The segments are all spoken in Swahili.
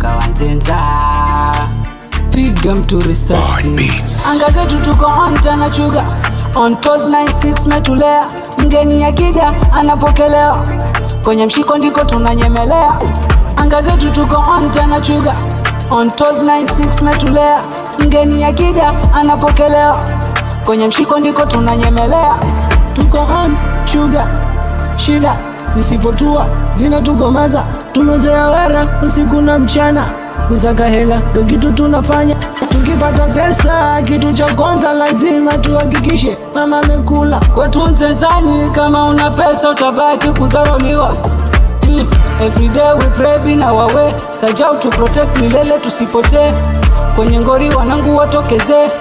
mpaka wanzenza. Piga mtu risasi. Anga zetu tuko on tana chuga. On toast 96 metulea. Mgeni akija anapokelewa. Kwenye mshiko ndiko tunanyemelea. Anga zetu tuko on tana chuga. On toast 96 metulea. Mgeni akija anapokelewa. Kwenye mshiko ndiko tunanyemelea. Tuko on chuga. Shida zisipotua zinatugomeza. Tumezoea wera usiku na mchana. Kusaka hela ndo kitu tunafanya. Tukipata pesa kitu cha kwanza lazima tuhakikishe mama amekula. Kwetu Nzenzani kama una pesa utabaki kudharauliwa. Everyday we pray bina wawe sajau to protect milele tusipotee. Kwenye ngori wanangu watokeze.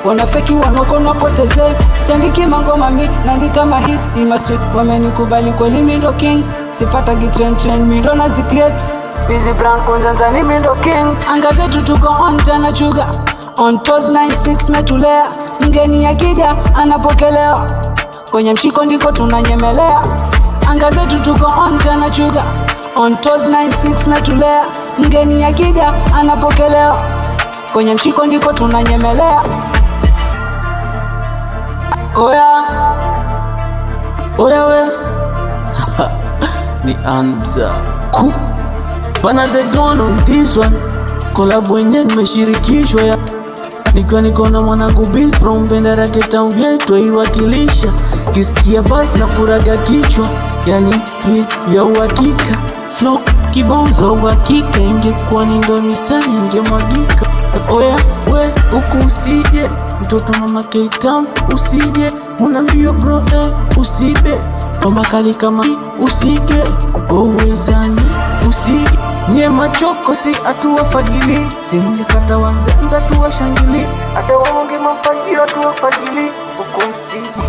Wanafeki wanokona poteze. Tandiki mangoma mi nandika mahits imasi. Wamenikubali kweli mi ndo king. Sifata gitrend mi ndo nazi create. Busy Brown Nzenzani mi ndo king. Anga zetu tuko on tana chuga. On toast 96 metulea. Mgeni akija anapokelewa. Kwenye mshiko ndiko tunanyemelea. Anga zetu tuko on tana chuga. On toast 96 metulea. Mgeni akija anapokelewa. Kwenye mshiko ndiko tunanyemelea. Oya we ni Anza ku bana the gone on this one. Collab wenye nimeshirikishwa ya niko na mwanangu Biz from Mbendera Town yetu iwakilisha. Kisikia basi na furaga kichwa. Yani ya uhakika. Flow kibao za uhakika. Ingekuwa ni ndo mistari ingemwagika. Oya we huku usije. Mtoto mama K-Town usije. Unambio bro usibe. Pamba kali kama usige. Owezani usige. Nye machoko si atuwafagili. Simlikata wanzenza tuwashangili. Ata waonge mafagio atuwafagili.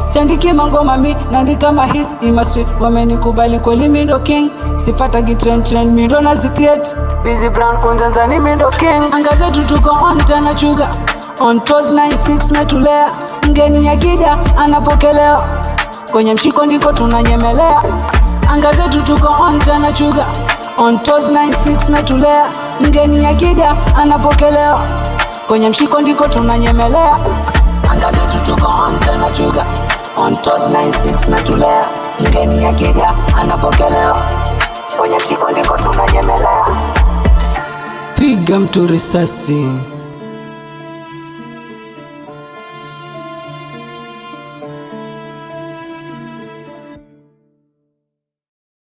Siandiki mangoma mi naandika mahits imasi. Wamenikubali kweli mi ndo king. Sifata gitrend mi ndo nazi create. Busy Brown Nzenzani mi ndo king. Anga zetu tuko on tana chuga. On toast 96 metulea. Mgeni akija anapokelewa. Kwenye mshiko ndiko tunanyemelea. Anga zetu tuko on tana chuga. On toast 96 metulea. Mgeni akija anapokelewa. Kwenye mshiko ndiko tunanyemelea. Anga zetu tuko on tana chuga. On toast 96 metulea. Mgeni akija anapokelewa. Kwenye mshiko ndiko tunanyemelea. Piga mtu risasi.